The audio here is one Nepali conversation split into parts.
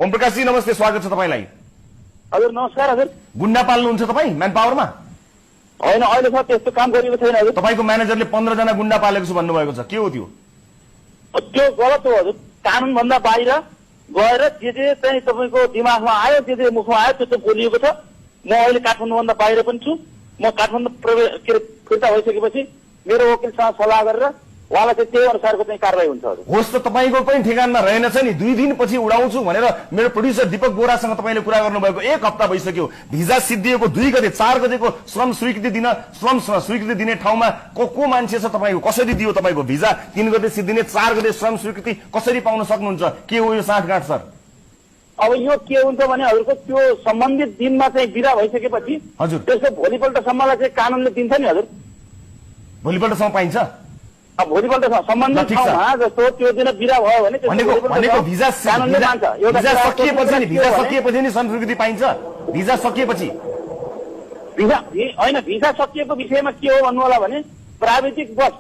ओम प्रकाश जी नमस्ते, स्वागत छ तपाईलाई। हजुर नमस्कार। हजुर गुण्डा पाल्नुहुन्छ तपाईँ म्यान पावरमा? होइन, अहिलेसम्म त्यस्तो काम गरिएको छैन। हजुर तपाईँको म्यानेजरले 15 जना गुण्डा पालेको छु भन्नुभएको छ, के हो त्यो? त्यो गलत हो हजुर। कानुन भन्दा बाहिर गएर जे चाहिँ तपाईँको दिमागमा आयो, जे मुखमा आयो त्यो चाहिँ बोलिएको छ। म अहिले काठमाडौँभन्दा बाहिर पनि छु। म काठमाडौँ फिर्ता भइसकेपछि मेरो वकिलसँग सल्लाह गरेर उहाँलाई चाहिँ त्यही अनुसारको चाहिँ कारवाही हुन्छ। होस् त, तपाईँको पनि ठेगानमा रहेनछ नि। 2 दिनपछि उडाउँछु भनेर मेरो प्रोड्युसर दीपक बोरासँग तपाईँले कुरा गर्नुभएको 1 हप्ता भइसक्यो। भिजा सिद्धिएको 2 गते 4 गतेको श्रम स्वीकृति दिने ठाउँमा को मान्छे छ तपाईँको? कसरी दियो तपाईँको भिजा? 3 गते सिद्धिने 4 गते श्रम स्वीकृति कसरी पाउन सक्नुहुन्छ? के हो यो साँठगाँठ सर? अब यो के हुन्छ भने हजुरको त्यो सम्बन्धित दिनमा चाहिँ बिदा भइसकेपछि हजुर त्यसको भोलिपल्टसम्मलाई चाहिँ कानुनले दिन्छ नि हजुर। भोलिपल्टसम्म पाइन्छ? भोलिपल्ट सम्बन्धित ठाउँमा जस्तो त्यो दिन बिदा भयो भने भिजा सकिएपछि नि श्रम स्वीकृति पाइन्छ? भिजा सकिएपछि होइन, भिजा सकिएको विषयमा के हो भन्नु होला भने प्राविधिक बस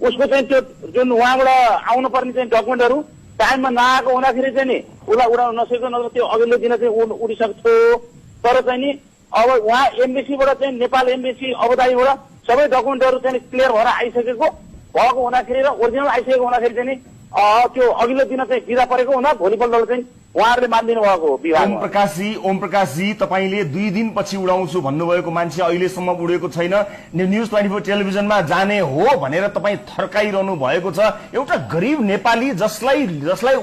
उसको चाहिँ त्यो जुन उहाँबाट आउनु पर्ने चाहिँ डकुमेन्टहरू टाइममा नआएको हुँदाखेरि चाहिँ नि उसलाई उडाउन नसकेको, नत्र त्यो अघिल्लो दिन चाहिँ उडिसक्थ्यो। तर चाहिँ नि अब उहाँ एम्बेसीबाट चाहिँ नेपाल एम्बेसी अबुधाबीबाट सबै डकुमेन्टहरू चाहिँ क्लियर भएर आइसकेको भएको हुँदाखेरि र ओरिजिनल आइसकेको हुँदाखेरि चाहिँ त्यो अघिल्लो दिन चाहिँ बिदा परेको हुँदा भोलिपल्ट चाहिँ उहाँहरूले मानिदिनु भएको हो विभागमा। ओम प्रकाश जी तपाईले 2 दिनपछि उडाउँछु भन्नुभएको मान्छे अहिलेसम्म उडेको छैन। न्यूज 24 टेलिभिजनमा जाने हो भनेर तपाईँ थर्काइरहनु भएको छ। एउटा गरिब नेपाली जसलाई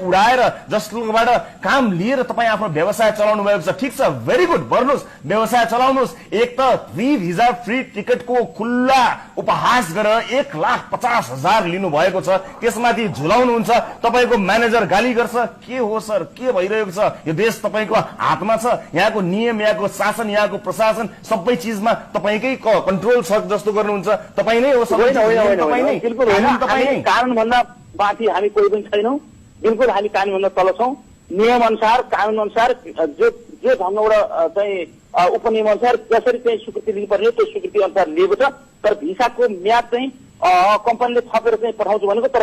उडाएर जसबाट काम लिएर तपाईँ आफ्नो व्यवसाय चलाउनु भएको छ। ठिक छ, भेरी गुड, गर्नुहोस्, व्यवसाय चलाउनुहोस्। एक त फ्री भिजा फ्री टिकटको खुल्ला उपहास गरेर 1,50,000 लिनु भएको छ, त्यसमाथि झुलाउनुहुन्छ। तपाईँको म्यानेजर गाली गर्छ। के हो सर, के भइरहेको छ? यो देश तपाईको हातमा छ। यहाँको नियम, यहाँको शासन, यहाँको प्रशासन सबै चिजमा तपाईकै कन्ट्रोल छ जस्तो गर्नुहुन्छ। तपाई नै हो सबै। बिल्कुल होइन, कानुन भन्दा माथि हामी कोही पनि छैनौँ। बिल्कुल हामी कानुन भन्दा तल छौँ। नियम अनुसार, कानुन अनुसार जो ढङ्गबाट चाहिँ उपनियम अनुसार जसरी चाहिँ स्वीकृति लिनुपर्ने त्यो स्वीकृति अनुसार लिएको छ। तर भिसाको म्याद चाहिँ कम्पनीले थपेर चाहिँ पठाउँछु भनेको, तर